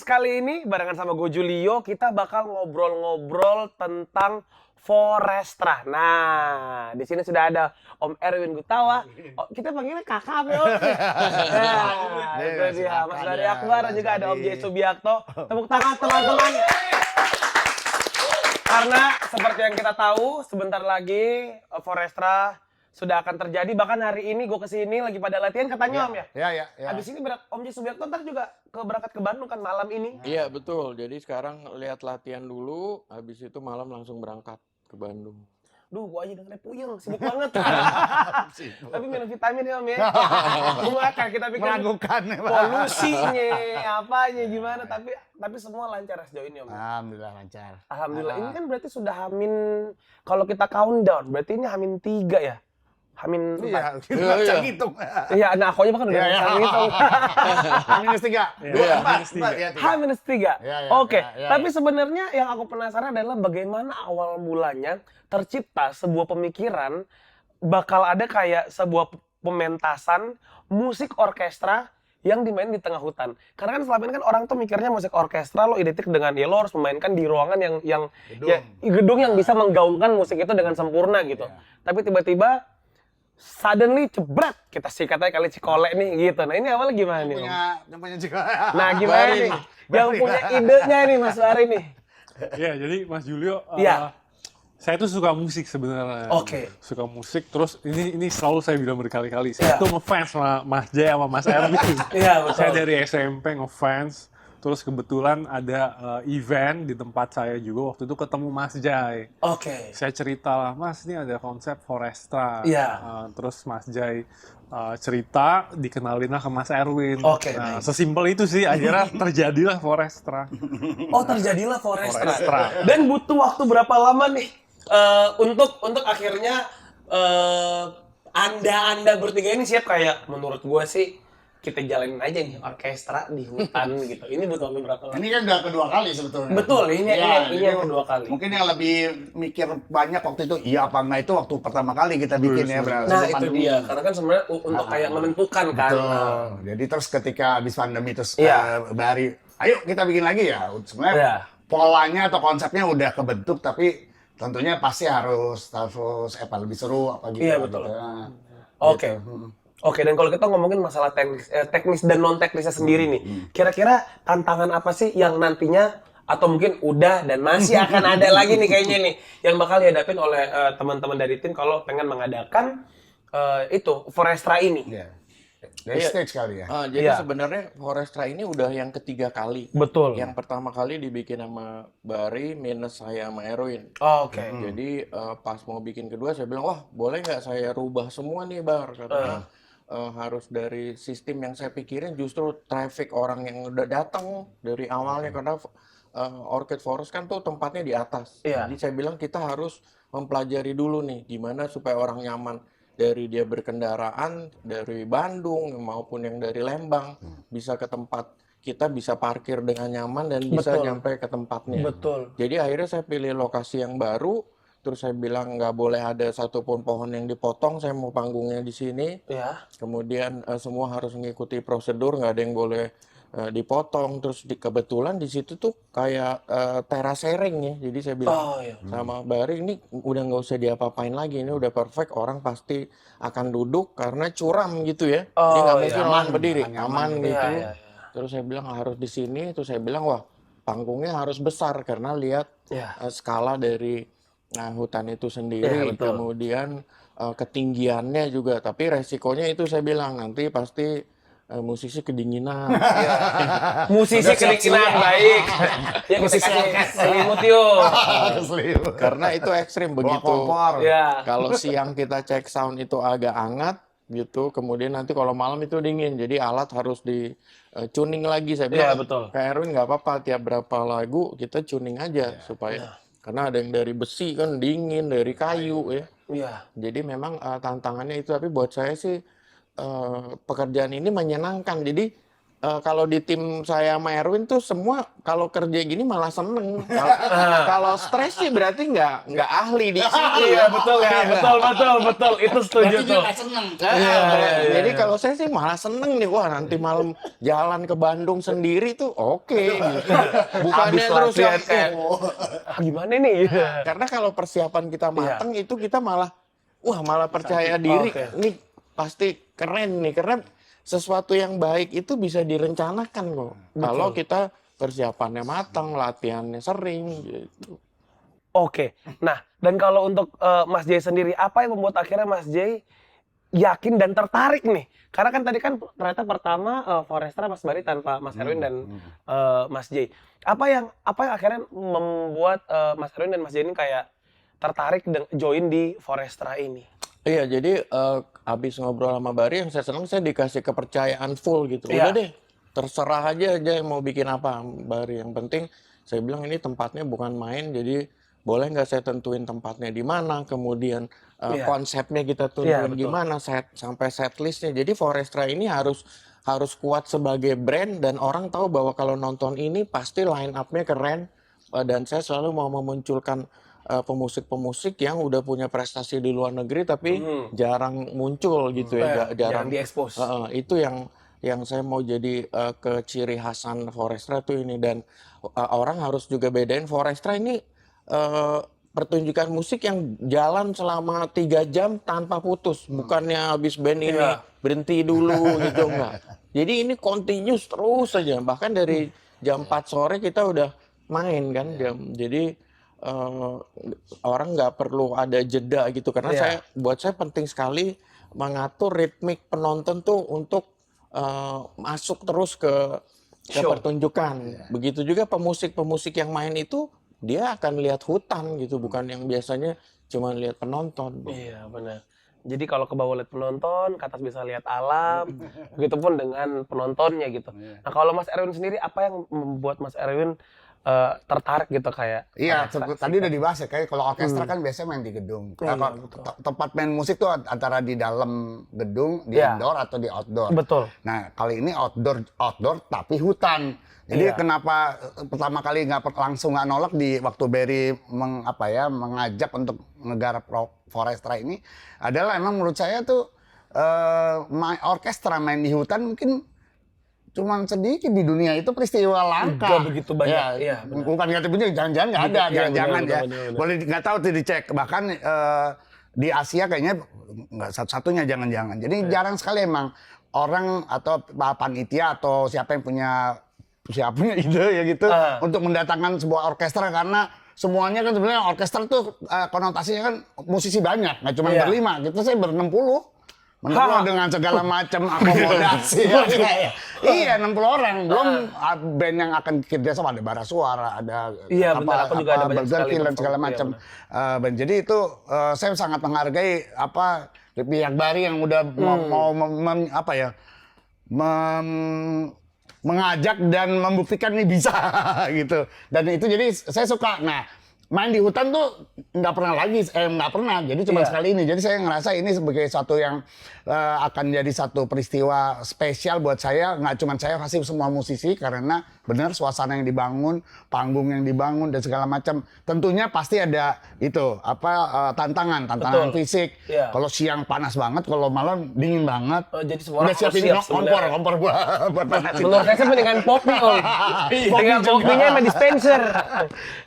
kali ini barengan sama gue Julio, kita bakal ngobrol-ngobrol tentang Forestra. Nah, di sini sudah ada Om Erwin Gutawa. Oh, kita panggilnya kakak ya, Om. Nah, itu dia Mas Dari Akbar dan juga ada Om J Subiakto. Tepuk tangan teman-teman. Karena seperti yang kita tahu, sebentar lagi Forestra sudah akan terjadi. Bahkan hari ini gue kesini lagi pada latihan katanya Om ya? Iya. Habis ini Om J Subiakto ntar juga berangkat ke Bandung kan malam ini? Iya betul, jadi sekarang lihat latihan dulu, habis itu malam langsung berangkat ke Bandung. Duh, gue aja dengernya puyeng, sibuk banget. Tapi minum vitamin ya Om ya? Gue kan kita pikir Meragukan ya, Pak. polusinya, apanya, gimana. Tapi semua lancar sejauh ini Om. Alhamdulillah lancar. Alhamdulillah, ini kan berarti sudah hamin, kalau kita countdown, berarti ini hamin 3 ya? Hamin 4. Iya, kita bisa ngitung. Iya, nah aku aja bahkan udah bisa ngitung. Minus 3. Iya, H-3. Iya, Oke, iya. tapi sebenarnya yang aku penasaran adalah bagaimana awal mulanya tercipta sebuah pemikiran bakal ada kayak sebuah pementasan musik orkestra yang dimain di tengah hutan. Karena kan selama ini kan orang tuh mikirnya musik orkestra lo identik dengan ya lo harus memainkan di ruangan yang gedung yang bisa menggaungkan musik itu dengan sempurna gitu. Tapi tiba-tiba suddenly jebret kita sih katanya kali Cikole nih gitu. Nah ini awalnya gimana nih? Om? Yang punya juga. Nah gimana Bari nih? Yang punya idenya nih Mas Bari nih. Ya, jadi Mas Julio, Iya. saya tuh suka musik sebenarnya. Oke. Suka musik, terus ini selalu saya bilang berkali-kali. Saya Iya. tuh ngefans sama Mas Jay sama Mas Erwin. Iya betul. Saya dari SMP ngefans. Terus kebetulan ada event di tempat saya juga waktu itu ketemu Mas Jay. Oke. Saya cerita lah, Mas ini ada konsep Forestra. Iya. Terus Mas Jay cerita, dikenalin lah ke Mas Erwin. Oke, Nah, baik. sesimpel itu sih, akhirnya terjadilah Forestra. Oh terjadilah Forestra. Forestra. Dan butuh waktu berapa lama nih untuk akhirnya anda bertiga ini siap kayak menurut gue sih kita jalanin aja nih orkestra di hutan gitu. Ini butuh waktu berapa lama? Ini kan udah kedua kali sebetulnya. Betul, ini Jadi yang kedua kali. Mungkin yang lebih mikir banyak waktu itu, iya apa enggak itu waktu pertama kali kita bikin ya. Berarti Nah itu pandemi. dia, karena kan sebenarnya untuk kayak menentukan kan. Betul. Jadi terus ketika habis pandemi terus Iya. Bari, ayo kita bikin lagi ya. Sebenarnya Iya. polanya atau konsepnya udah kebentuk, tapi tentunya pasti harus apa lebih seru apa gitu. Iya, betul. Gitu. Nah, Oke. gitu. Oke, dan kalau kita ngomongin masalah teknis dan non teknisnya sendiri nih, kira-kira tantangan apa sih yang nantinya atau mungkin udah dan masih akan ada lagi nih kayaknya nih yang bakal dihadapin oleh teman-teman dari tim kalau pengen mengadakan itu Forestra ini. Iya. Dari Iya. stage kali ya. Jadi Iya. sebenarnya Forestra ini udah yang ketiga kali. Betul. Yang pertama kali dibikin sama Bari minus saya sama Erwin. Oke. Jadi pas mau bikin kedua saya bilang, wah boleh nggak saya rubah semua nih Bar? Karena harus dari sistem yang saya pikirin justru traffic orang yang udah datang dari awalnya. Karena Orchid Forest kan tuh tempatnya di atas. Iya. Jadi saya bilang kita harus mempelajari dulu nih gimana supaya orang nyaman. Dari dia berkendaraan dari Bandung maupun yang dari Lembang bisa ke tempat kita bisa parkir dengan nyaman dan bisa Betul. nyampe ke tempatnya. Betul. Jadi akhirnya saya pilih lokasi yang baru, terus saya bilang nggak boleh ada satupun pohon yang dipotong, saya mau panggungnya di sini. Ya. Kemudian semua harus mengikuti prosedur, nggak ada yang boleh dipotong. Terus kebetulan di situ tuh kayak terasering ya. Jadi saya bilang Oh iya. sama Bari ini udah nggak usah diapa-apain lagi, ini udah perfect, orang pasti akan duduk karena curam gitu ya. Oh, Dia nggak iya. mungkin lawan berdiri, aman Iya, gitu. iya, iya. Terus saya bilang harus di sini, terus saya bilang wah panggungnya harus besar karena lihat Iya. skala dari hutan itu sendiri, Iya, betul. kemudian ketinggiannya juga. Tapi resikonya itu saya bilang nanti pasti musisi kedinginan. Musisi keringinan baik. Ya kita kasih selimut yuk. Karena itu ekstrim begitu. kompor. Ya. Kalau siang kita cek sound itu agak hangat gitu, kemudian nanti kalau malam itu dingin. Jadi alat harus di tuning lagi. Saya Iya, bilang betul. Kak Erwin nggak apa-apa tiap berapa lagu kita tuning aja supaya karena ada yang dari besi kan dingin, dari kayu ya. Iya. Jadi memang tantangannya itu, tapi buat saya sih pekerjaan ini menyenangkan. Jadi kalau di tim saya sama Erwin tuh semua kalau kerja gini malah seneng. Kalau stres sih berarti nggak ahli di situ. Iya betul ya, betul. Itu setuju Berarti dia tuh. nggak seneng. Jadi kalau saya sih malah seneng nih, wah nanti malam jalan ke Bandung sendiri tuh oke. Gitu. Bukannya Habis terus latihan yang kayak, gimana nih? karena kalau persiapan kita matang itu kita malah malah percaya diri. Oke. Nih pasti keren nih karena sesuatu yang baik itu bisa direncanakan kok. Kalau kita persiapannya matang, latihannya sering gitu. Oke. Nah, dan kalau untuk Mas Jay sendiri, apa yang membuat akhirnya Mas Jay yakin dan tertarik nih? Karena kan tadi kan ternyata pertama Forestra Mas Bari tanpa Mas Erwin dan Mas Jay. Apa yang akhirnya membuat Mas Erwin dan Mas Jay ini kayak tertarik join di Forestra ini? Iya, jadi habis ngobrol sama Bari yang saya senang saya dikasih kepercayaan full gitu. Iya. Udah deh, terserah aja yang mau bikin apa Bari. Yang penting saya bilang ini tempatnya bukan main, jadi boleh nggak saya tentuin tempatnya di mana, kemudian konsepnya kita tentuin gimana, sampai set listnya. Jadi Forestra ini harus kuat sebagai brand dan orang tahu bahwa kalau nonton ini pasti line up-nya keren. Dan saya selalu mau memunculkan pemusik-pemusik yang udah punya prestasi di luar negeri tapi jarang muncul gitu ya, jarang diekspos. Itu yang saya mau jadi keciri khasan Forestra tuh ini. Dan orang harus juga bedain Forestra ini pertunjukan musik yang jalan selama 3 jam tanpa putus, bukannya habis band ini berhenti dulu gitu, enggak. Jadi ini continuous terus saja, bahkan dari jam 4 sore kita udah main kan jadi orang nggak perlu ada jeda gitu karena buat saya penting sekali mengatur ritmik penonton tuh untuk masuk terus ke pertunjukan. Begitu juga pemusik yang main itu dia akan lihat hutan gitu, bukan yang biasanya cuma lihat penonton. Iya benar. Jadi kalau ke bawah lihat penonton, ke atas bisa lihat alam, begitupun dengan penontonnya gitu. Nah kalau Mas Erwin sendiri, apa yang membuat Mas Erwin tertarik gitu kayak? Iya, tadi udah dibahas ya, kayak kalau orkestra kan biasanya main di gedung. Tempat main musik tuh antara di dalam gedung, di indoor atau di outdoor. Betul. Nah, kali ini outdoor tapi hutan. Jadi kenapa pertama kali langsung nggak nolak di waktu Barry mengajak untuk negara Forestra ini adalah emang menurut saya tuh orkestra main di hutan mungkin cuman sedikit di dunia, itu peristiwa langka. Nggak begitu banyak. Bukan nggak punya, jangan-jangan nggak ada, jangan-jangan ya. Boleh nggak tahu tuh dicek. Bahkan di Asia kayaknya nggak satu-satunya, jangan-jangan. Jadi jarang sekali emang orang atau panitia atau siapa yang punya ide ya gitu untuk mendatangkan sebuah orkestra, karena semuanya kan sebenarnya orkestra tuh konotasinya kan musisi banyak, nggak cuma berlima, gitu saya ber-60. Menurut dengan segala macam akomodasi. Iya, 60 orang. Belum band yang akan kerja sama, ada bara suara, ada Burger Kill dan segala macam. Jadi itu saya sangat menghargai pihak Bari yang udah mau mengajak dan membuktikan ini bisa gitu. Dan itu jadi saya suka. Nah, main di hutan tuh nggak pernah. Jadi cuma sekali ini. Jadi saya ngerasa ini sebagai satu yang akan jadi satu peristiwa spesial buat saya. Nggak cuma saya, pasti semua musisi, karena benar suasana yang dibangun, panggung yang dibangun dan segala macam. Tentunya pasti ada itu tantangan fisik. Kalau siang panas banget, kalau malam dingin banget. Jadi semua udah siapin kompor buat panasin. Menurut saya mendingan Poppy dengan Poppy-nya sama dispenser.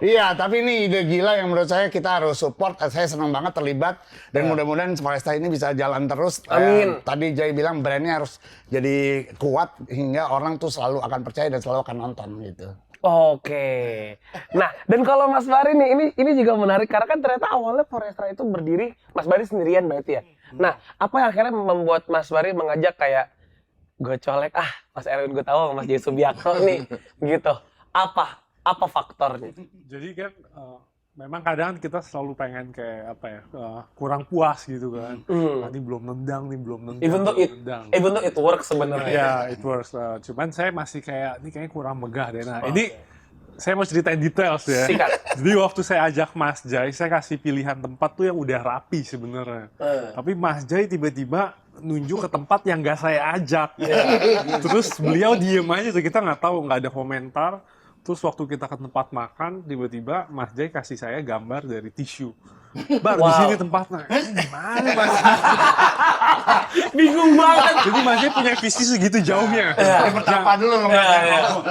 Iya, tapi ini ide gila yang menurut saya kita harus support. Saya senang banget terlibat dan mudah-mudahan Forestra ini bisa jalan terus. Amin. Tadi Jay bilang brandnya harus jadi kuat hingga orang tuh selalu akan percaya dan selalu akan nonton gitu. Oke. Nah, dan kalau Mas Bari nih, ini juga menarik karena kan ternyata awalnya Forestra itu berdiri Mas Bari sendirian berarti ya. Nah, apa yang akhirnya membuat Mas Bari mengajak kayak gue colek Mas Erwin gue tahu Mas Jay Subiakto nih gitu. Apa faktornya? Jadi kan memang kadang kita selalu pengen kayak kurang puas gitu kan. Ini belum nendang. Even though it works sebenarnya. Ya, it works. Cuman saya masih kayak ini kayaknya kurang megah deh. Nah, ini saya mau ceritain details ya. Sikat. Jadi waktu saya ajak Mas Jay, saya kasih pilihan tempat tuh yang udah rapi sebenarnya. Tapi Mas Jay tiba-tiba nunjuk ke tempat yang nggak saya ajak. Terus beliau diem aja tuh, kita nggak tahu, nggak ada komentar. Terus waktu kita ke tempat makan, tiba-tiba Mas Jai kasih saya gambar dari tisu. Bar, di sini tempatnya. Gimana Mas? Bingung banget. Jadi Mas Jai punya visi segitu jauhnya. Pertama dulu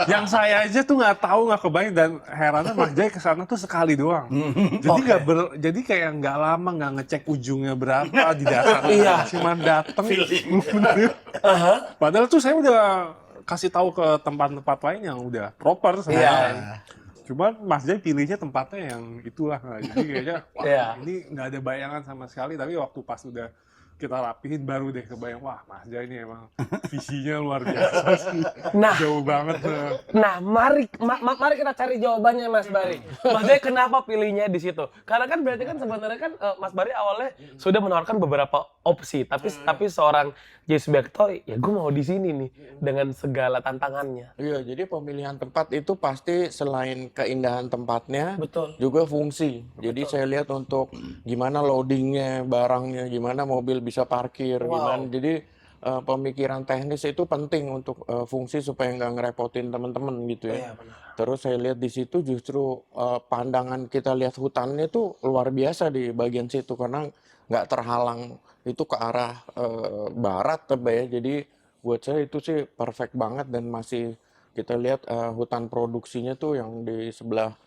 Yang saya aja tuh nggak tahu, nggak kebayang, dan herannya Mas Jai kesana tuh sekali doang. Jadi jadi kayak nggak lama, nggak ngecek ujungnya berapa di dasar. Cuma dateng. Padahal tuh saya udah kasih tahu ke tempat-tempat lain yang udah proper sebenarnya. Cuman Mas Jai pilihnya tempatnya yang itulah. Jadi kayaknya wah, ini nggak ada bayangan sama sekali. Tapi waktu pas udah kita rapihin baru deh kebayang, wah Mas Jai ini emang visinya luar biasa sih. Nah, jauh banget. Nah, mari kita cari jawabannya Mas Bari. Mas Jai kenapa pilihnya di situ? Karena kan berarti kan sebenarnya kan Mas Bari awalnya sudah menawarkan beberapa opsi, tapi seorang Jai Subiakto, ya gue mau di sini nih dengan segala tantangannya. Iya, jadi pemilihan tempat itu pasti selain keindahan tempatnya, Betul. juga fungsi. Jadi saya lihat untuk gimana loadingnya, barangnya, gimana mobil bisa parkir, gimana. Jadi pemikiran teknis itu penting untuk fungsi supaya nggak ngerepotin teman-teman gitu ya. Terus saya lihat di situ justru pandangan kita lihat hutannya itu luar biasa di bagian situ karena nggak terhalang itu ke arah barat ya. Jadi buat saya itu sih perfect banget dan masih kita lihat hutan produksinya tuh yang di sebelah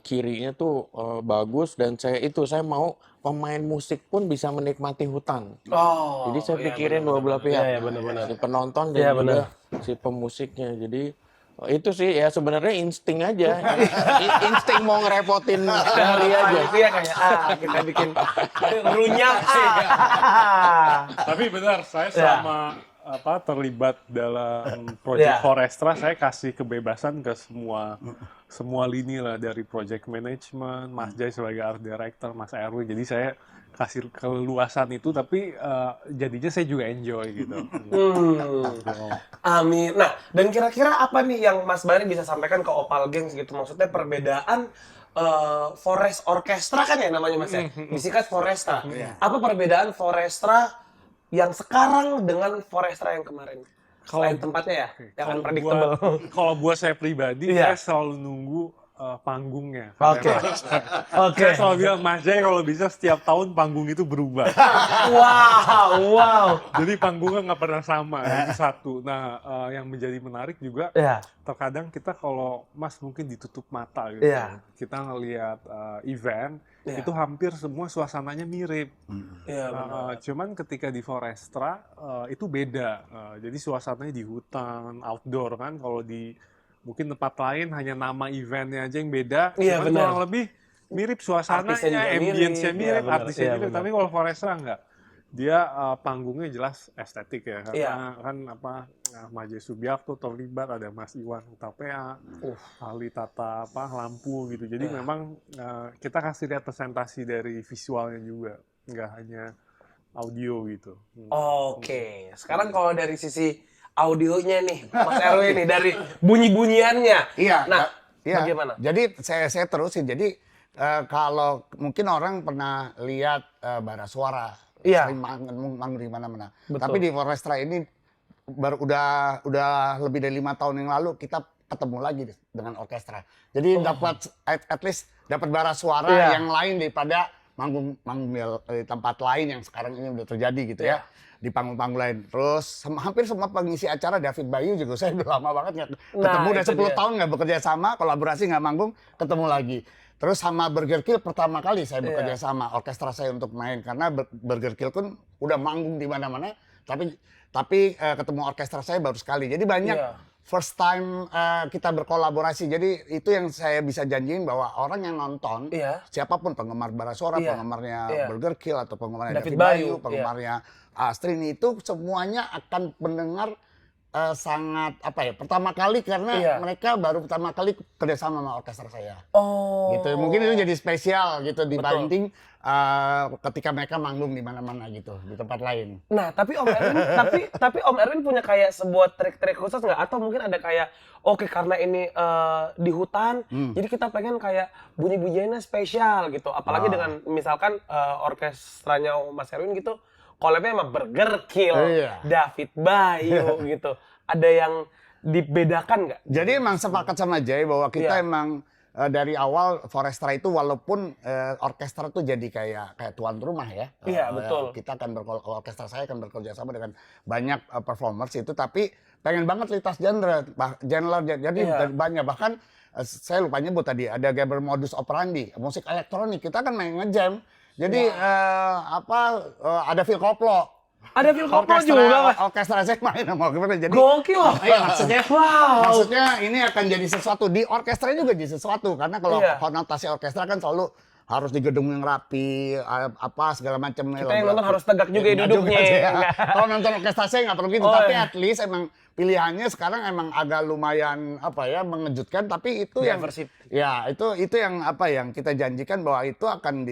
kirinya tuh bagus dan saya mau pemain musik pun bisa menikmati hutan. Jadi saya pikirin dua belah pihak, si penonton dan juga si pemusiknya. Jadi itu sih ya sebenarnya insting aja, insting mau ngerepotin Bari aja. Itu ya kayak kita bikin runyak. Tapi benar, saya selama terlibat dalam project Forestra, saya kasih kebebasan ke semua lini lah, dari project management, Mas Jai sebagai art director, Mas Erwin. Jadi saya kasih keluasan itu, tapi jadinya saya juga enjoy gitu. Amin. Nah, dan kira-kira apa nih yang Mas Bari bisa sampaikan ke Opal Gengs gitu? Maksudnya perbedaan Forest Orchestra kan ya namanya Mas ya? Disingkat Forestra. Apa perbedaan Forestra yang sekarang dengan Forestra yang kemarin? Selain tempatnya ya, yang unpredictable. Kalau buat saya pribadi, saya selalu nunggu panggungnya. Oke. Saya selalu bilang, Mas Jai kalau bisa setiap tahun panggung itu berubah. Wow. Jadi panggungnya nggak pernah sama, itu satu. Nah, yang menjadi menarik juga, terkadang kita kalau Mas mungkin ditutup mata gitu, kita ngelihat event, itu hampir semua suasananya mirip. Cuman ketika di Forestra, itu beda. Jadi suasananya di hutan, outdoor kan, kalau di mungkin tempat lain hanya nama eventnya aja yang beda, cuman kurang lebih mirip suasananya, ambience-nya mirip, artisnya mirip. Tapi kalau Forestra enggak, dia panggungnya jelas estetik ya, karena kan Mas Jai Subiakto terlibat, ada Mas Iwan Hutapea, ahli tata lampu gitu. Jadi memang kita kasih lihat presentasi dari visualnya juga, nggak hanya audio gitu. Oke, sekarang kalau dari sisi audionya nih, Mas Erwin nih, dari bunyi-bunyiannya. Bagaimana? Jadi saya terusin. Jadi kalau mungkin orang pernah lihat bara suara, sering manggung di mana-mana. Tapi di Forestra ini udah lebih dari 5 tahun yang lalu kita ketemu lagi dengan orkestra. Jadi dapat at least dapat bara suara yang lain daripada manggung di tempat lain yang sekarang ini udah terjadi gitu ya. Di panggung-panggung lain. Terus hampir semua pengisi acara, David Bayu juga saya udah lama banget nggak ketemu, udah 10 tahun nggak bekerja sama, kolaborasi nggak manggung, ketemu lagi. Terus sama Burger Kill pertama kali saya bekerja sama orkestra saya untuk main, karena Burger Kill pun udah manggung di mana-mana, tapi ketemu orkestra saya baru sekali. Jadi banyak first time kita berkolaborasi. Jadi itu yang saya bisa janjiin bahwa orang yang nonton, siapapun penggemar bara suara, penggemarnya Burger Kill atau penggemarnya David Bayu, penggemarnya Astrini, itu semuanya akan mendengar sangat pertama kali karena mereka baru pertama kali kerjasama sama orkestra saya. Gitu. Mungkin itu jadi spesial gitu dibanding ketika mereka manggung di mana-mana gitu di tempat lain. Nah, tapi Om Erwin punya kayak sebuah trik-trik khusus nggak? Atau mungkin ada kayak karena ini di hutan, jadi kita pengen kayak bunyi-bunyiannya spesial gitu. Apalagi dengan misalkan orkestranya Mas Erwin gitu, collab-nya sama Burger Kill, David Bayu gitu. Ada yang dibedakan nggak? Jadi emang sepakat sama Jay bahwa kita emang dari awal Forestra itu walaupun orkestra tuh jadi kayak tuan rumah ya. Iya, betul. Kita akan orkestra saya akan bekerja sama dengan banyak performers itu, tapi pengen banget lintas genre. Jadi banyak, bahkan saya lupa nyebut tadi ada Gabriel modus operandi, musik elektronik. Kita kan main ngejam. Jadi ada Phil Koplo. Ada Phil Koplo juga, Mas. Orkestra saya main sama Gabriel. Jadi gokil loh. Iya, maksudnya ini akan jadi sesuatu di orkestra juga jadi sesuatu, karena kalau konotasi orkestra kan selalu harus di gedung yang rapi, segala macam. Kita yang nonton harus tegak juga duduknya. Kalau nonton orkestra saya nggak perlu gitu, tapi at least emang pilihannya sekarang emang agak lumayan mengejutkan, tapi itu itu yang kita janjikan bahwa itu akan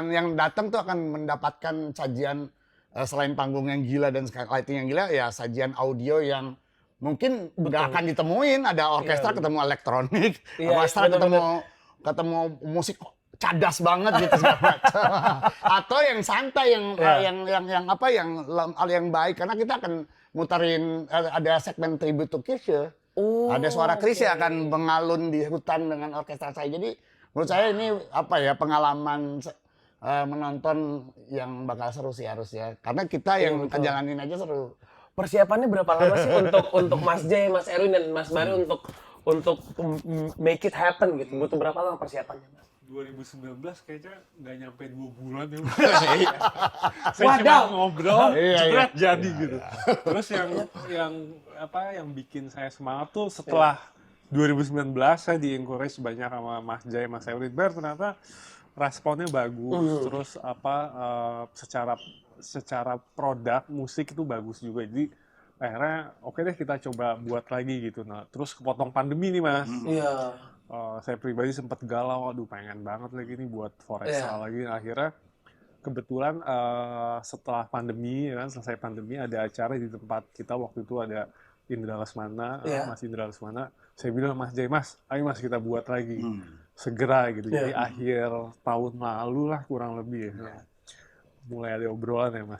yang datang tuh akan mendapatkan sajian selain panggung yang gila dan lighting yang gila, ya sajian audio yang mungkin nggak akan ditemuin. Ada orkestra ketemu elektronik, orkestra ketemu musik cadas banget gitu segala macam. Atau yang santai yang baik, karena kita akan muterin ada segmen tribute to Chrisye. Ada suara Chrisye akan mengalun di hutan dengan orkestra saya. Jadi menurut saya ini pengalaman menonton yang bakal seru sih harusnya. Karena kita yang jalanin aja seru. Persiapannya berapa lama sih untuk Mas Jay, Mas Erwin dan Mas Bari untuk make it happen gitu? Butuh berapa lama persiapannya, Mas? 2019 kayaknya nggak nyampe 2 bulan ya. Saya cuma ngobrol, jebret jadi gitu. Terus yang bikin saya semangat tuh setelah 2019 saya di-encourage banyak sama Mas Jay, Mas Erwin, ternyata responnya bagus. Terus secara produk musik itu bagus juga. Jadi akhirnya oke deh kita coba buat lagi gitu. Nah, terus kepotong pandemi nih, Mas. Iya. Saya pribadi sempat galau, aduh pengen banget lagi nih buat Forestra lagi. Nah, akhirnya kebetulan setelah pandemi, selesai pandemi ada acara di tempat kita waktu itu ada Indra Lesmana, Mas Indra Lesmana. Saya bilang Mas Jay, Mas, ayo Mas kita buat lagi segera gitu. Jadi akhir tahun lalu lah kurang lebih ya. Mulai ada obrolan ya Mas.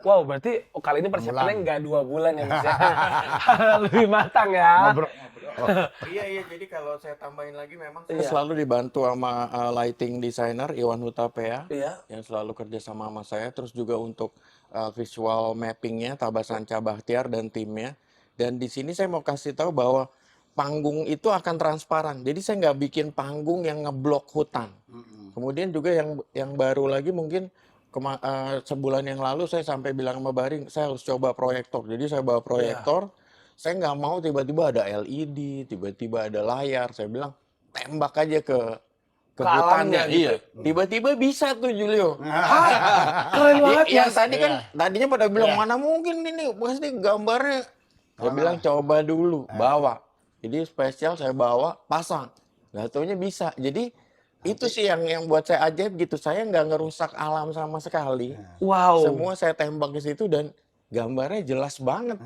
Wow, berarti kali ini persiapannya nggak 2 bulan ya Mas ya. Lebih matang ya. Iya, jadi kalau saya tambahin lagi memang saya selalu dibantu sama lighting designer Iwan Hutapea yang selalu kerja sama saya, terus juga untuk visual mappingnya Tabasan Bahtiar dan timnya. Dan di sini saya mau kasih tahu bahwa panggung itu akan transparan. Jadi saya nggak bikin panggung yang ngeblok hutan. Kemudian juga yang baru lagi mungkin sebulan yang lalu saya sampai bilang sama Baring, saya harus coba proyektor. Jadi saya bawa proyektor. Saya nggak mau tiba-tiba ada LED, tiba-tiba ada layar. Saya bilang tembak aja ke hutannya. Gitu. Tiba-tiba bisa tuh Julio. Keren banget ya. Tadi kan tadinya pada bilang mana mungkin ini pasti gambarnya. Saya bilang coba dulu, bawa. Jadi spesial saya bawa, pasang. Nggak taunya bisa. Jadi itu sih yang buat saya ajaib gitu. Saya nggak ngerusak alam sama sekali. Wow. Semua saya tembak ke situ dan gambarnya jelas banget.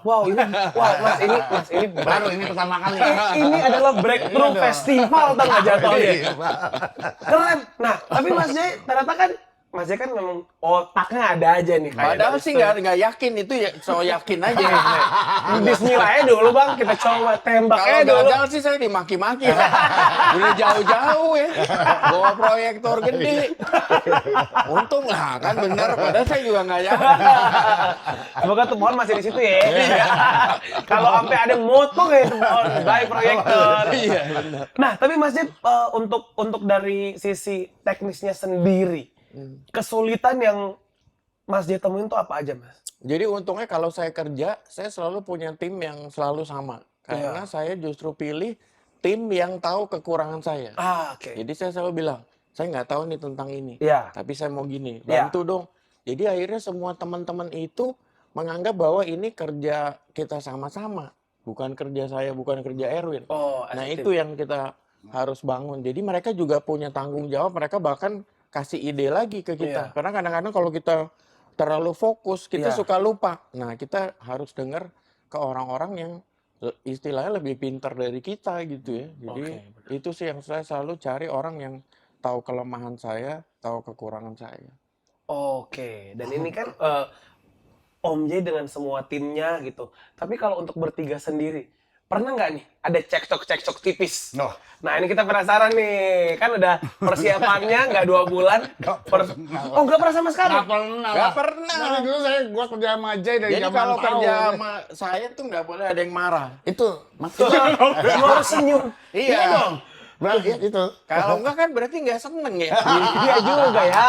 Wow, Mas ini baru ini pertama kali. Ini adalah breakthrough festival tau nggak jatuhnya. Keren. Nah, tapi Mas Jay ternyata kan Mas Jay kan memang otaknya ada aja nih. Padahal sih nggak yakin itu ya, so yakin aja. Bismillah aja dulu Bang, kita coba tembak aja dulu. Kalau gagal sih saya dimaki-maki. Udah jauh-jauh ya, bawa proyektor gede. Untung lah kan bener, padahal saya juga nggak yakin. Semoga tuh pohon masih di situ ya. Kalau sampai ada moto kayak tuh pohon, baik proyektor. Iya. Nah, tapi Mas Jay untuk dari sisi teknisnya sendiri, kesulitan yang Mas Jay temuin tuh apa aja, Mas? Jadi untungnya kalau saya kerja, saya selalu punya tim yang selalu sama. Karena saya justru pilih tim yang tahu kekurangan saya. Jadi saya selalu bilang, saya nggak tahu nih tentang ini. Tapi saya mau gini, bantu dong. Jadi akhirnya semua teman-teman itu menganggap bahwa ini kerja kita sama-sama. Bukan kerja saya, bukan kerja Erwin. Nah itu yang kita harus bangun. Jadi mereka juga punya tanggung jawab, mereka bahkan kasih ide lagi ke kita. Karena kadang-kadang kalau kita terlalu fokus, kita suka lupa. Nah, kita harus dengar ke orang-orang yang istilahnya lebih pintar dari kita gitu ya. Jadi itu sih yang saya selalu cari, orang yang tahu kelemahan saya, tahu kekurangan saya. Oke, dan ini kan Om J dengan semua timnya gitu. Tapi kalau untuk bertiga sendiri, pernah nggak nih ada cekcok tipis? Oh. Nah ini kita penasaran nih, kan udah persiapannya nggak 2 bulan. Oh nggak pernah sama sekali? Nggak pernah. Dari dulu gua kerja sama Jay dari Jadi zaman kalau tahu. kerja sama saya tuh nggak boleh ada yang marah. Itu maksudnya. Lu harus senyum. Iya dong. Berarti itu. Kalau enggak kan berarti nggak seneng ya. Iya juga ya.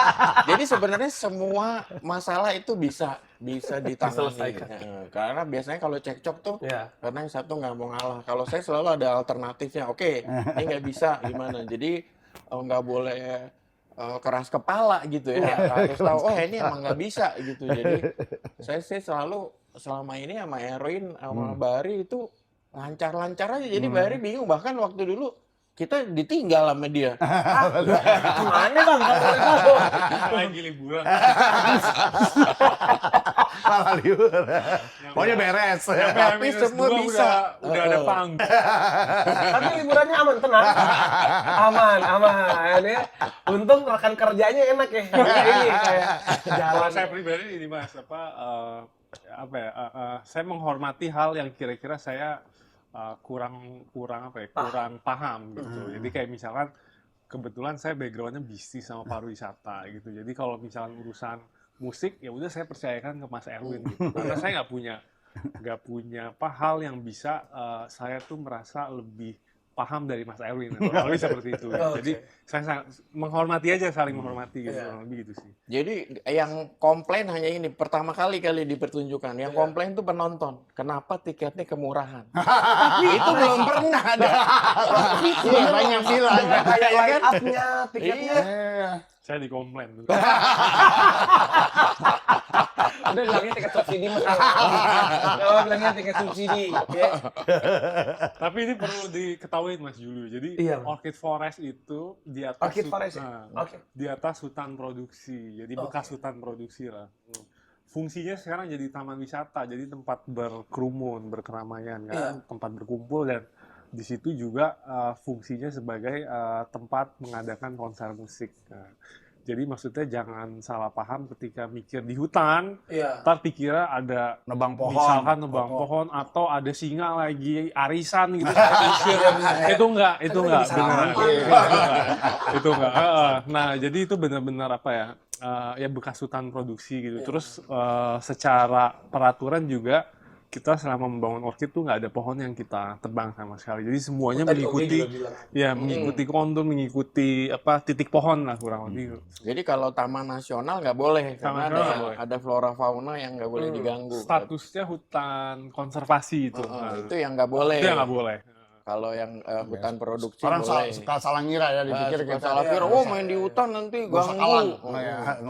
Jadi sebenarnya semua masalah itu bisa ditangani. Diselesaikan. Karena biasanya kalau cekcok tuh Iya. karena yang satu nggak mau ngalah. Kalau saya selalu ada alternatifnya. Oke, ini nggak bisa gimana. Jadi nggak boleh keras kepala gitu ya. Harus tahu ini emang nggak bisa gitu. Jadi saya sih selalu selama ini sama Erwin sama Bari itu lancar-lancar aja. Jadi Bari bingung, bahkan waktu dulu kita ditinggal sama dia. Gimana bang? Lagi liburan. Malah liur. Pokoknya beres. Tapi semua bisa. Udah ada panggung. Tapi liburannya aman, tenang. Aman ya. Untung rekan kerjanya enak ya. Ini kayak Kalau jalan. saya pribadi ini Mas, saya menghormati hal yang kira-kira saya kurang paham gitu. Jadi kayak misalkan kebetulan saya backgroundnya bisnis sama pariwisata gitu. Jadi kalau misalkan urusan musik ya udah saya percayakan ke Mas Erwin gitu. Karena saya nggak punya hal yang bisa saya tuh merasa lebih paham dari Mas Erwin, atau lebih seperti itu. Ya. Jadi saya menghormati aja, saling menghormati gitu, lebih gitu sih. Jadi yang komplain hanya ini, pertama kali dipertunjukkan. Yang komplain itu penonton. Kenapa tiketnya kemurahan? Tapi itu belum pernah ada. Iya banyak bilang. Kayak Iya line kan? up-nya, tiketnya. Saya dikomplain. Udah bilangnya tiket subsidi mas. Kalau bilangnya tiket subsidi. Ya. Tapi ini perlu diketahui Mas Julio. Jadi Iya. Orchid Forest itu di atas Orchid Forest ya? Oke. di atas hutan produksi. Jadi bekas hutan produksi lah. Fungsinya sekarang jadi taman wisata, jadi tempat berkerumun, berkeramaian kan, tempat berkumpul, dan di situ juga fungsinya sebagai tempat mengadakan konser musik. Nah, jadi maksudnya jangan salah paham ketika mikir di hutan, ntar dikira ada Nebang pohon. misalkan nebang pohon atau ada singa lagi arisan gitu. Itu enggak benar. Itu enggak. Nah, jadi itu benar-benar ya bekas hutan produksi gitu. Terus secara peraturan juga kita selama membangun orchid tuh nggak ada pohon yang kita tebang sama sekali. Jadi semuanya mengikuti kontur, mengikuti titik pohon lah kurang lebih. Jadi kalau taman nasional nggak boleh, Taman karena nasional nggak boleh. ada flora fauna yang nggak boleh diganggu. Statusnya hutan konservasi itu. Itu yang nggak boleh. Itu yang nggak boleh. Kalau yang hutan produksi Orang boleh. suka salah ngira ya, dipikir Suka kita. salah kira, main di hutan nanti Rusak alam.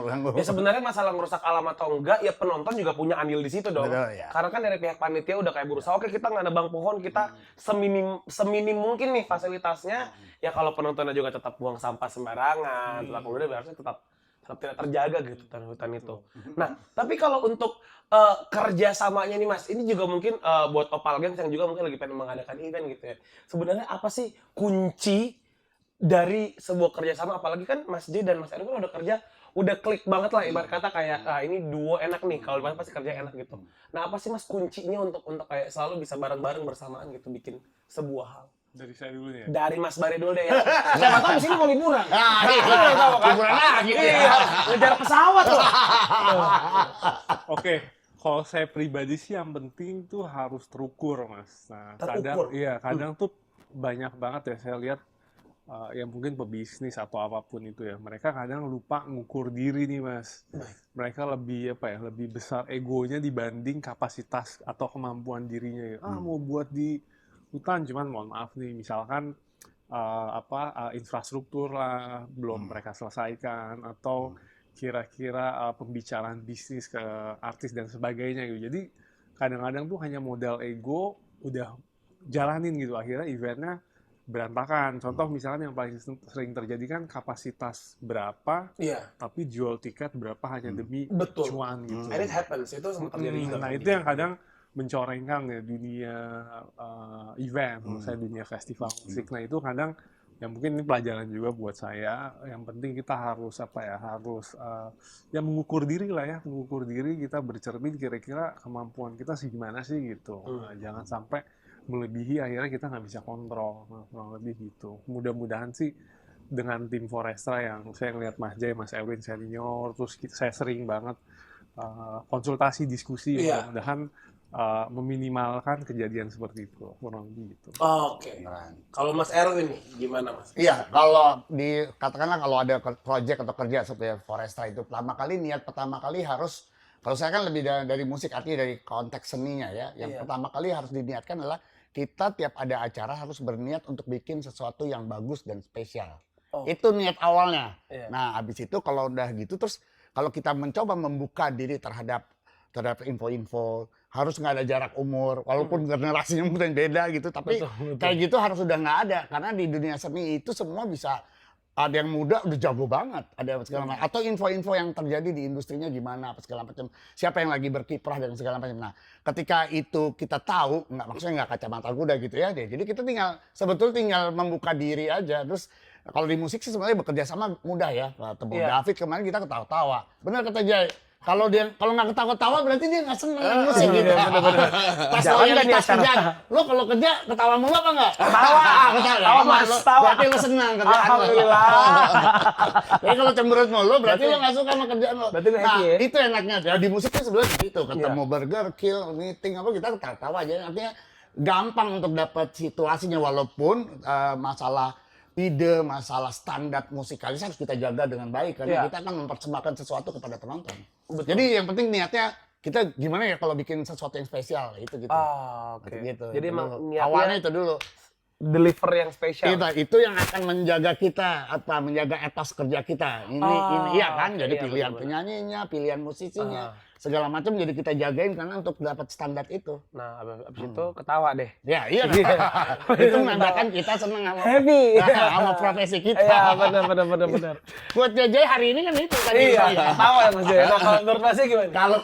ganggu. Ya sebenarnya masalah merusak alam atau enggak, ya penonton juga punya andil di situ dong. Betul, ya. Karena kan dari pihak panitia udah kayak berusaha, oke kita nggak nebang pohon, kita seminim mungkin nih fasilitasnya. Ya kalau penontonnya juga tetap buang sampah sembarangan, tetap kemudian harusnya tetap tidak terjaga gitu hutan itu. Nah, tapi kalau untuk kerjasamanya nih Mas, ini juga mungkin buat Opal Gangs yang juga mungkin lagi pengen mengadakan event gitu ya. Sebenarnya apa sih kunci dari sebuah kerjasama, apalagi kan Mas J dan Mas Erwin kan udah kerja, udah klik banget lah ibarat kata kayak ini duo enak nih, kalau dimana pasti kerja enak gitu. Nah apa sih Mas kuncinya untuk kayak selalu bisa bareng-bareng bersamaan gitu bikin sebuah hal? Dari saya dulu nih ya. Dari Mas Bari dulu deh ya. Siapa tahu di sini mau liburan. Liburan lagi. Iya, ngejar pesawat loh. Oke, kalau saya pribadi sih yang penting tuh harus terukur, Mas. Nah, Terukur? kadang tuh banyak banget ya saya lihat yang mungkin pebisnis atau apapun itu ya. Mereka kadang lupa ngukur diri nih, Mas. Mereka lebih lebih besar egonya dibanding kapasitas atau kemampuan dirinya. Mau buat di hutan, cuman mohon maaf nih, misalkan infrastruktur lah belum mereka selesaikan, atau kira-kira pembicaraan bisnis ke artis dan sebagainya gitu. Jadi kadang-kadang tuh hanya modal ego udah jalanin gitu, akhirnya eventnya berantakan. Contoh misalnya yang paling sering terjadi kan kapasitas berapa, tapi jual tiket berapa hanya demi cuan gitu. And it happens, itu sempat terjadi. Nah itu yang kadang mencorengkan ya dunia event, saya dunia festival musik. Nah itu kadang Ya mungkin ini pelajaran juga buat saya. Yang penting kita harus ya mengukur diri lah ya, mengukur diri, kita bercermin kira-kira kemampuan kita segimana sih gitu. Jangan sampai melebihi akhirnya kita nggak bisa kontrol, kurang lebih gitu. Mudah-mudahan sih dengan tim Forestra yang saya ngeliat Mas Jay, Mas Erwin senior, terus saya sering banget konsultasi diskusi, mudah-mudahan meminimalkan kejadian seperti itu, kurang lebih gitu. Oke. Kalau Mas Erwin nih, gimana Mas? Iya, kalau katakanlah kalau ada project atau kerja seperti Forestra itu pertama kali harus, kalau saya kan lebih dari musik, artinya dari konteks seninya ya. Yang pertama kali harus diniatkan adalah kita tiap ada acara harus berniat untuk bikin sesuatu yang bagus dan spesial. Itu niat awalnya. Nah, habis itu kalau udah gitu terus kalau kita mencoba membuka diri terhadap info-info, harus nggak ada jarak umur, walaupun generasinya mungkin beda gitu, tapi betul. Kayak gitu harus udah nggak ada, karena di dunia seni itu semua bisa, ada yang muda udah jago banget, ada segala macam, atau info-info yang terjadi di industrinya gimana, apa segala macam, siapa yang lagi berkiprah dan segala macam. Nah, ketika itu kita tahu, maksudnya nggak kacamata kuda gitu ya, jadi kita tinggal membuka diri aja, terus kalau di musik sih sebenarnya bekerja sama mudah ya. Temu David kemarin kita ketawa-tawa. Benar kata Jay. Kalau nggak ketawa-tawa berarti dia nggak seneng dengan musik gitu. Pas kerja, lo kalau kerja ketawa mulu apa nggak? Ketawa mas. Berarti lo senang kerjaan lo. Alhamdulillah. Jadi kalau cemberut mulu berarti lo nggak suka sama kerjaan lo. Berarti nah itu enaknya. Ya, di musik itu sebenarnya begitu. Ketemu burger, kill, meeting apa kita ketawa aja. Artinya gampang untuk dapat situasinya walaupun masalah ide, masalah standar musikalis harus kita jaga dengan baik karena kita akan mempersembahkan sesuatu kepada penonton. Betul. Jadi yang penting niatnya kita gimana ya kalau bikin sesuatu yang spesial itu gitu. Gitu. Jadi awalnya itu dulu. Deliver yang spesial. Itu yang akan menjaga kita, menjaga etos kerja kita. Ini iya kan, jadi pilihan penyanyinya, pilihan musisinya, segala macam jadi kita jagain karena untuk dapat standar itu. Nah, abis itu ketawa deh. Ya, iya. Itu menandakan kita seneng sama profesi kita. Iya, benar. Buat Jay hari ini kan itu tadi. Iya, ketawa ya Mas Jay. Nah, kalau menurut Mas Jay gimana? Kalau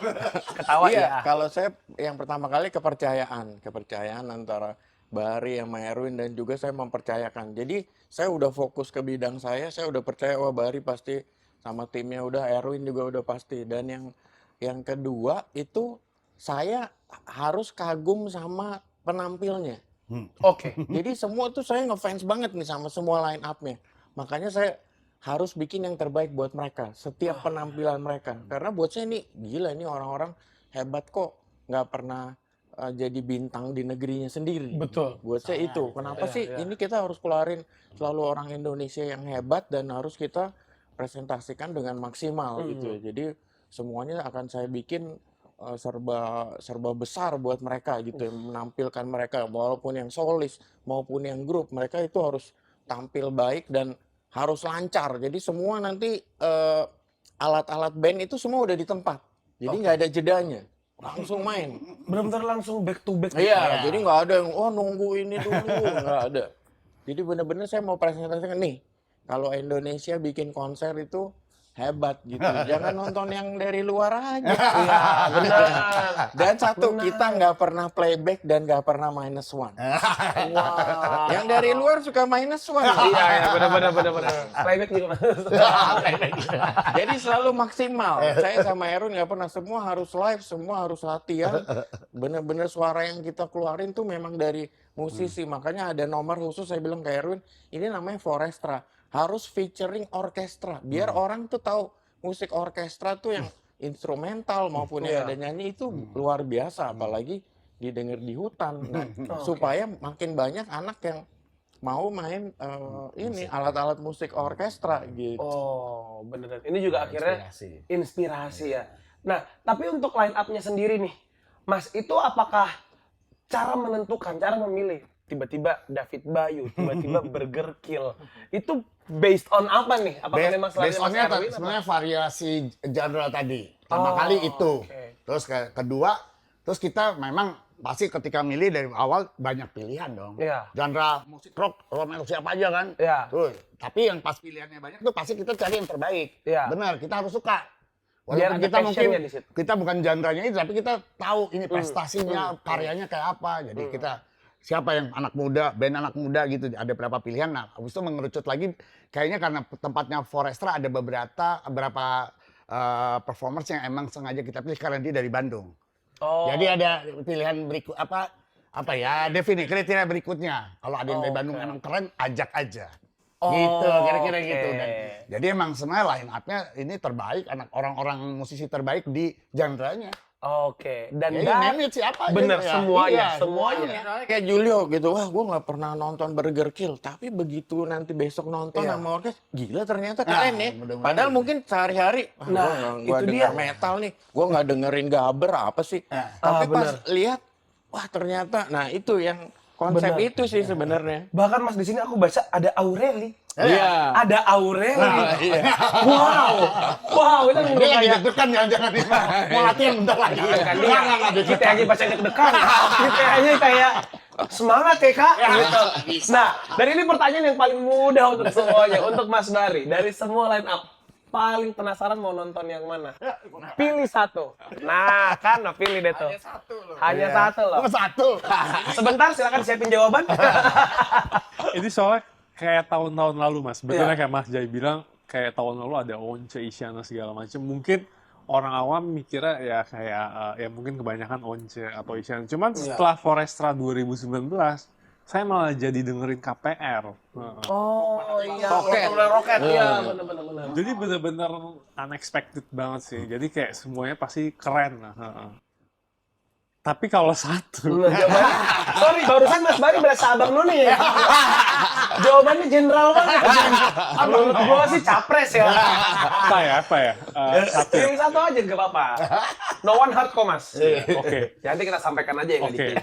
ketawa kalau saya yang pertama kali kepercayaan antara Bahari sama Erwin dan juga saya mempercayakan. Jadi saya udah fokus ke bidang saya udah percaya wah Bahari pasti sama timnya udah, Erwin juga udah pasti. Dan yang kedua itu saya harus kagum sama penampilnya. Jadi semua tuh saya ngefans banget nih sama semua line up-nya. Makanya saya harus bikin yang terbaik buat mereka setiap penampilan mereka. Karena buat saya ini gila, ini orang-orang hebat kok, nggak pernah jadi bintang di negerinya sendiri. Betul. Buat saya itu. Kenapa sih ini kita harus keluarin selalu orang Indonesia yang hebat dan harus kita presentasikan dengan maksimal gitu ya. Jadi semuanya akan saya bikin serba besar buat mereka gitu ya, menampilkan mereka walaupun yang solis maupun yang grup, mereka itu harus tampil baik dan harus lancar. Jadi semua nanti alat-alat band itu semua udah di tempat. Jadi nggak ada jedanya. Langsung main. Benar-benar langsung back to back. Iya, jadi nggak ada yang nunggu ini dulu, nggak ada. Jadi benar-benar saya mau presentasikan nih, kalau Indonesia bikin konser itu hebat gitu. Jangan nonton yang dari luar aja. Iya, benar. Dan satu, kita nggak pernah playback dan nggak pernah minus one. Wow. Yang dari luar suka minus one. Iya, benar. Playback juga. Jadi selalu maksimal. Saya sama Erwin nggak pernah, semua harus live, semua harus latihan. Bener-bener suara yang kita keluarin tuh memang dari musisi. Makanya ada nomor khusus saya bilang ke Erwin, ini namanya Forestra. Harus featuring orkestra biar orang tuh tahu musik orkestra tuh yang instrumental maupun yang ada nyanyi itu luar biasa, apalagi didengar di hutan. Nah, supaya makin banyak anak yang mau main ini alat-alat musik orkestra gitu. Oh, beneran. Ini juga akhirnya inspirasi ya. Nah, tapi untuk line up-nya sendiri nih, Mas, itu apakah cara menentukan, cara memilih tiba-tiba David Bayu, tiba-tiba Burger Kill, itu based on apa nih? Apakah memang selalu based on-nya sebenarnya variasi genre tadi. Pertama kali itu. Terus kedua, terus kita memang pasti ketika milih dari awal banyak pilihan dong. Genre musik rock, Romeo siapa aja kan. Tuh, tapi yang pas pilihannya banyak tuh pasti kita cari yang terbaik. Benar, kita harus suka. Walaupun kita mungkin kita bukan genre-nya itu, tapi kita tahu ini prestasinya, karyanya kayak apa. Jadi kita siapa yang anak muda, band anak muda gitu, ada berapa pilihan. Nah, habis itu mengerucut lagi, kayaknya karena tempatnya Forestra ada beberapa performers yang emang sengaja kita pilih karena dia dari Bandung. Jadi ada pilihan berikut apa ya, kriteria berikutnya. Kalau ada yang dari Bandung emang keren, ajak aja. Gitu, kira-kira gitu. Dan, jadi emang sebenarnya line up-nya ini terbaik, orang-orang musisi terbaik di genre-nya. Dan siapa bener, gitu semuanya. Kayak Julio gitu, wah gue nggak pernah nonton Burger Kill, tapi begitu nanti besok nonton sama orkes, gila ternyata keren nih. Padahal mungkin sehari-hari, gue denger metal nih, gue nggak dengerin Gabber apa sih. Tapi pas lihat, wah ternyata, nah itu yang konsep itu sih sebenarnya. Bahkan Mas di sini aku baca ada Aureli. Iya. Ada Aureli. Wow, itu dia lagi deg-degan jangan mau latihan bentar lagi. Kita aja baca deg-degan. Kita aja kayak semangat ya Kak. Gitu. Nah, dari ini pertanyaan yang paling mudah untuk semuanya, untuk Mas Bari. Dari semua line up, paling penasaran mau nonton yang mana? Pilih satu. Nah, kan pilih deh tuh. Hanya satu loh. Satu. Sebentar, silakan siapin jawaban. Ini soalnya kayak tahun-tahun lalu Mas. Betulnya kayak Mas Jai bilang, kayak tahun lalu ada Once, Isyana segala macam. Mungkin orang awam mikirnya ya kayak ya mungkin kebanyakan Once atau Isyana. Cuman setelah Forestra 2019, saya malah jadi dengerin KPR. Roket. Iya, benar. Jadi bener-bener unexpected banget sih. Jadi kayak semuanya pasti keren lah. Tapi kalau satu, sorry, barusan Mas Bari berasa Abang Noni ya. Jawabannya general banget. Menurut gua sih capres ya. apa ya? Satu. Yang satu aja nggak apa-apa. No one hard kok Mas. Oke. Nanti kita sampaikan aja yang Oke.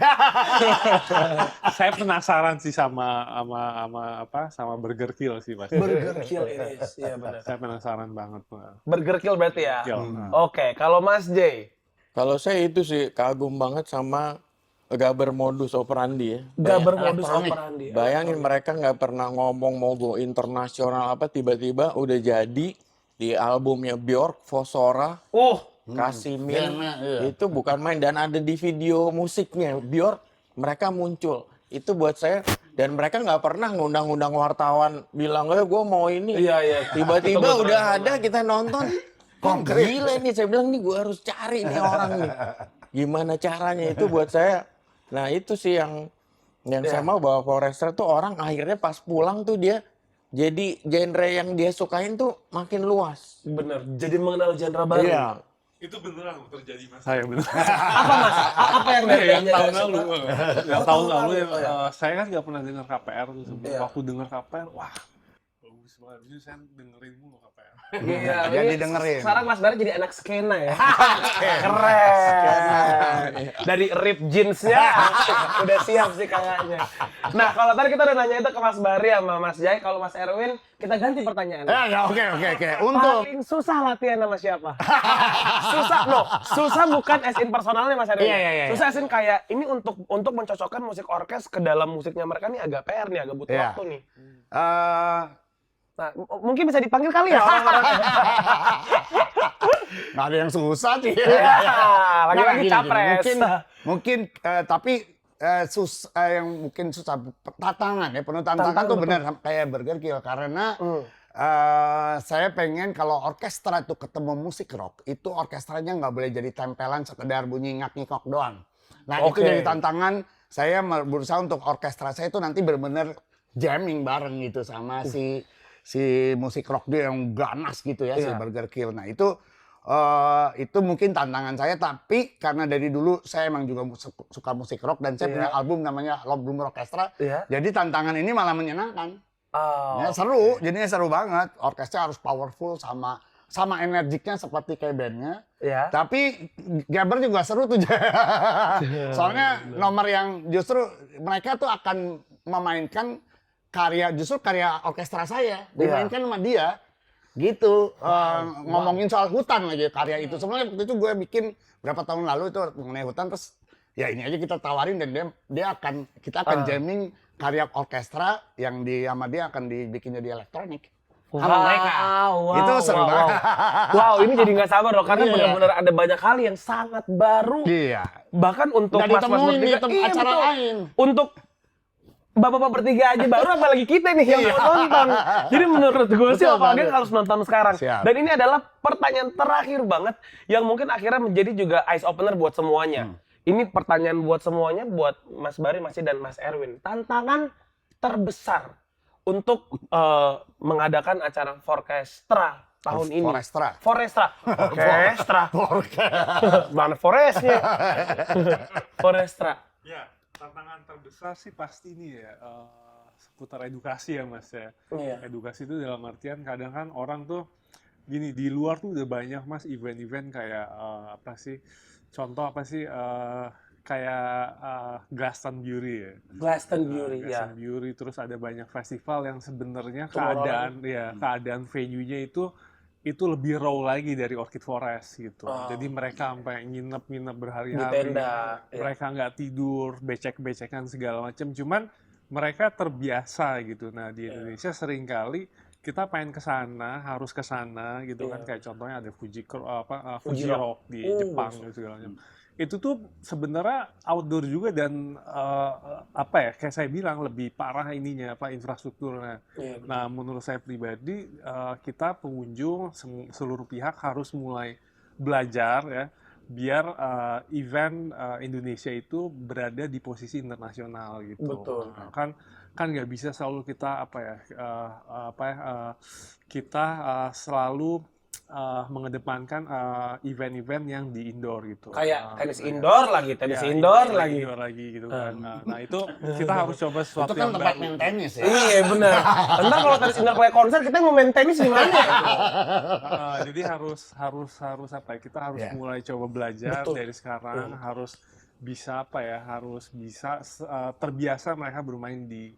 Saya penasaran sih sama Burger Kill sih Mas. Burger Kill ini, iya benar. Saya penasaran banget. Burger Kill berarti ya. Kill. Oke, kalau Mas J. Kalau saya itu sih kagum banget sama Gabber modus operandi ya. Gabber modus operandi. Bayangin mereka nggak pernah ngomong mau go internasional apa, tiba-tiba udah jadi di albumnya Björk, Fossora, Casimir, itu bukan main. Dan ada di video musiknya Björk, mereka muncul. Itu buat saya, dan mereka nggak pernah ngundang-undang wartawan bilang, gue mau ini. Iya. Tiba-tiba udah ada, kita nonton. Gila nih, saya bilang nih gue harus cari nih orang nih. Gimana caranya, itu buat saya. Nah itu sih yang saya mau, bahwa Forestra tuh orang akhirnya pas pulang tuh dia jadi genre yang dia sukain tuh makin luas. Bener, jadi mengenal genre baru. Iya. Itu beneran terjadi Mas. Saya bener. Apa Mas? Apa yang dari tahun lalu? Tahun lalu saya kan nggak pernah dengar KPR tuh. Waktu dengar KPR, wah bagus banget. Jadi saya dengerin mulu KPR. Iya, jadi dengerin. Sekarang Mas Bari jadi anak skena ya. Keren. Dari rip jeansnya udah siap sih kayaknya. Nah, kalau tadi kita udah nanya itu ke Mas Bari sama Mas Jai, kalau Mas Erwin kita ganti pertanyaannya. Oke. Untuk paling susah latihan sama siapa? Susah bukan as in personalnya Mas Erwin. Iya. Susah as in kayak ini untuk mencocokkan musik orkes ke dalam musiknya mereka nih agak PR nih, agak butuh waktu nih. Nah, mungkin bisa dipanggil kali ya orang-orang. nggak ada yang susah sih. Lagi-lagi capres. Mungkin tapi yang mungkin susah tantangan ya, penuh tantangan tuh benar kayak Burger Kill karena saya pengen kalau orkestra itu ketemu musik rock, itu orkestranya nggak boleh jadi tempelan sekedar bunyi ngak-ngikok doang. Nah itu jadi tantangan saya berusaha untuk orkestra saya itu nanti benar-benar jamming bareng gitu sama si musik rock dia yang ganas gitu ya, si Burger Kill. Nah itu mungkin tantangan saya, tapi karena dari dulu saya emang juga suka musik rock dan saya punya album namanya Album Rockestra. Jadi tantangan ini malah menyenangkan. Seru, jadinya seru banget. Orkestra harus powerful sama energiknya seperti kayak bandnya. Tapi Gabber juga seru tuh. Soalnya nomor yang justru mereka tuh akan memainkan karya orkestra saya dimainkan sama dia gitu. Ngomongin soal hutan lagi karya itu sebenarnya waktu itu gue bikin berapa tahun lalu itu mengenai hutan, terus ya ini aja kita tawarin dan kita akan jamming karya orkestra yang sama dia akan dibikin jadi elektronik sama mereka. Itu seru banget. Wow, ini jadi nggak sabar loh karena benar-benar ada banyak hal yang sangat baru. Iya. Bahkan untuk mas-mas bertiga, acara lain. Untuk bapak-bapak bertiga aja baru, apalagi kita nih yang mau nonton. Jadi menurut gue sih apalagi harus nonton sekarang. Siap. Dan ini adalah pertanyaan terakhir banget yang mungkin akhirnya menjadi juga eyes opener buat semuanya. Ini pertanyaan buat semuanya, buat Mas Bari, Mas dan Mas Erwin. Tantangan terbesar untuk mengadakan acara Forkestra tahun ini. Forestra. Mana Forestnya? Forestra. Ya, tantangan terbesar sih pasti ini ya, seputar edukasi ya Mas ya. Iya. Edukasi itu dalam artian kadang kan orang tuh gini, di luar tuh udah banyak Mas event-event kayak apa sih, contoh apa sih, kayak Glastonbury ya. Glastonbury, ya. Glastonbury, terus ada banyak festival yang sebenarnya Tomorrowland. keadaan venue-nya itu lebih raw lagi dari Orchid Forest gitu. Jadi mereka sampai nginep berhari-hari. Di tenda, ya. Mereka nggak tidur, becek-becekan segala macam. Cuman mereka terbiasa gitu. Nah di Indonesia seringkali kita pengen ke sana, harus ke sana gitu kan. Kayak contohnya ada Fuji Rock di Jepang gitu segala macam. Itu tuh sebenarnya outdoor juga dan apa ya, kayak saya bilang lebih parah ininya infrastrukturnya. Nah menurut saya pribadi kita pengunjung seluruh pihak harus mulai belajar ya biar event Indonesia itu berada di posisi internasional gitu. Betul. Nah, kan nggak bisa selalu kita kita selalu mengedepankan event-event yang di indoor gitu. Kayak tenis indoor lagi, tenis indoor lagi. Indoor lagi gitu kan. Nah itu kita harus coba sesuatu Itu kan yang tempat baru. main tenis ya. Iya benar. Ntar kalau tenis indoor kayak konser, kita mau main tenis gimana ya? Jadi harus apa ya? Kita harus mulai coba belajar dari sekarang. Harus bisa harus bisa terbiasa mereka bermain di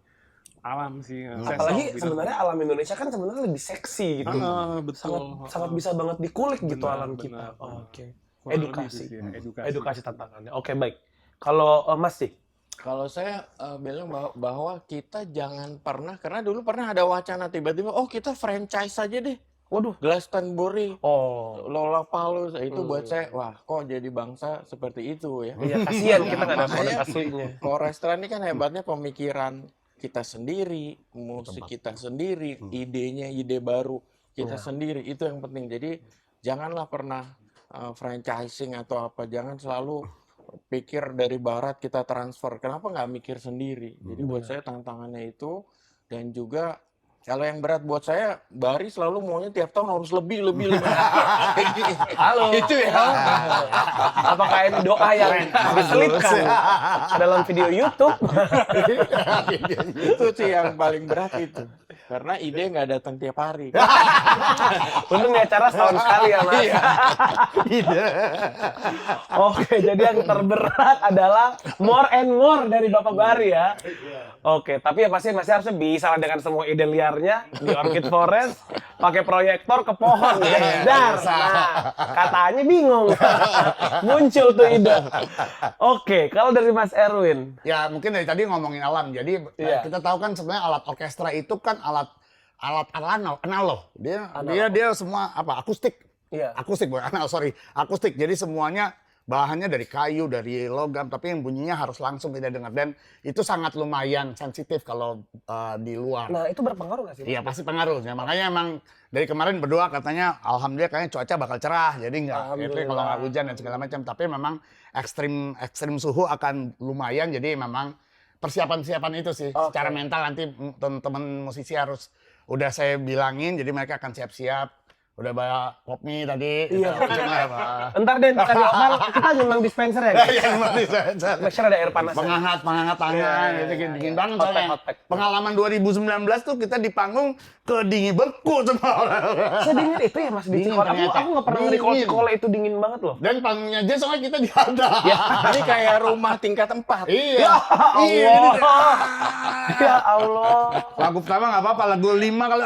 alam sih. Apalagi sebenarnya alam Indonesia kan sebenarnya lebih seksi gitu. Betul. Sangat bisa banget dikulik gitu Benar, alam benar, kita. benar. Oke. Kurang Edukasi. lebih gitu ya, Edukasi tantangannya. Oke, baik. Kalau Mas sih? Kalau saya bilang bahwa kita jangan pernah, karena dulu pernah ada wacana tiba-tiba, oh kita franchise aja deh. Waduh. Glastonbury, Oh. Lollapalooza, itu buat saya, wah kok jadi bangsa seperti itu ya. Iya, kasihan kita nggak ada produk Makanya aslinya. Forestra ini kan hebatnya pemikiran kita sendiri, musik kita sendiri, ide baru kita sendiri, itu yang penting. Jadi janganlah pernah franchising atau apa, jangan selalu pikir dari barat kita transfer. Kenapa nggak mikir sendiri? Jadi buat saya tantangannya itu, dan juga kalau yang berat buat saya, Bari selalu maunya tiap tahun harus lebih. Halo. Itu ya. Apakah ini doa yang diselipkan dalam video YouTube? Itu sih yang paling berat itu. Karena ide nggak datang tiap hari. Untung nih acara setahun sekali ya, Mas. Oke, jadi yang terberat adalah more and more dari Bapak Bari ya. Oke, tapi ya pasti masih harusnya bisa lah dengan semua ide liarnya di Orchid Forest, pakai proyektor ke pohon, jedar. Nah, katanya bingung. Muncul tuh ide. Oke, kalau dari Mas Erwin. Ya mungkin dari tadi ngomongin alam. Jadi kita tahu kan sebenarnya alat orkestra itu kan alat analog. Dia semua akustik. Iya. Akustik bukan analog, sorry. Akustik. Jadi semuanya bahannya dari kayu, dari logam, tapi yang bunyinya harus langsung kita dengar, dan itu sangat lumayan sensitif kalau di luar. Nah, itu berpengaruh nggak sih? Iya, pasti pengaruh. Ya, makanya emang dari kemarin berdoa katanya alhamdulillah kayaknya cuaca bakal cerah, jadi nggak kalau nggak hujan dan segala macam. Tapi memang ekstrim suhu akan lumayan, jadi memang persiapan itu sih. Secara mental nanti teman-teman musisi harus udah saya bilangin, jadi mereka akan siap-siap. Udah bawa pop mie tadi. Iya. Entar deh, kita nyumbang dispenser ya. Iya, nyumbang dispenser. Make sure ada air panas. Penghangat tangan, itu dingin banget soalnya. Pengalaman 2019 tuh kita di panggung kedingin beku semua orang. Sedingin itu ya Mas di Cikole. Aku nggak pernah di Cikole itu dingin banget loh. Dan panggungnya aja soalnya kita di atas. Ini kayak rumah tingkat 4. Iya. Ya Allah. Lagu pertama nggak apa-apa, lagu 5 kalau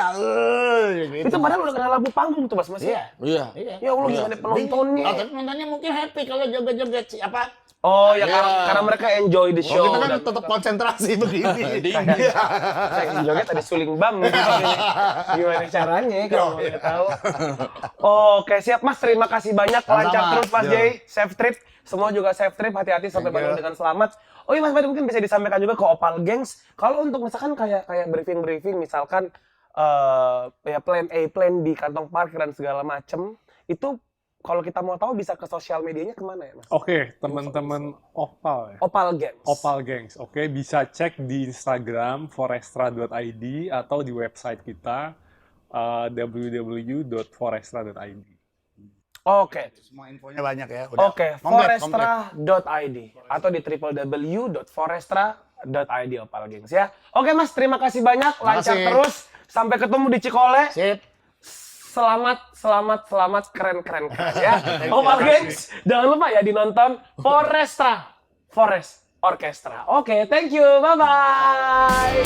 Itu padahal udah kena lagu panggung bingung tuh Mas ya. Iya. Ya Allah, gimana penontonnya? Oh, tapi penontonnya mungkin happy kalau joget-joget apa? Oh ya, karena mereka enjoy the show. Kita kan tetap konsentrasi begini. Saya joget ada suling bam gitu. Gimana caranya kalau mau tahu? Oke, siap Mas. Terima kasih banyak. Lancar terus Mas Jay. Safe trip. Semua juga safe trip. Hati-hati sampai Bandung dengan selamat. Oh iya Mas Badi, mungkin bisa disampaikan juga ke Opal Gengs. Kalau untuk misalkan kayak briefing misalkan ya plan A, plan B, kantong parkir dan segala macem, itu kalau kita mau tahu bisa ke sosial medianya kemana ya Mas? Oke, teman-teman Opal ya. Opal Gengs. Opal Gengs. Oke, bisa cek di Instagram forestra.id atau di website kita www.forestra.id. Oke. Semua infonya banyak ya. Oke, forestra.id atau di www.forestra.id Opal Gengs ya. Oke Mas, terima kasih banyak. Lancar terus. Sampai ketemu di Cikole. Sip. Selamat, keren ya. Opal Gengs, jangan lupa ya dinonton Forest Orchestra. Oke, thank you, bye-bye.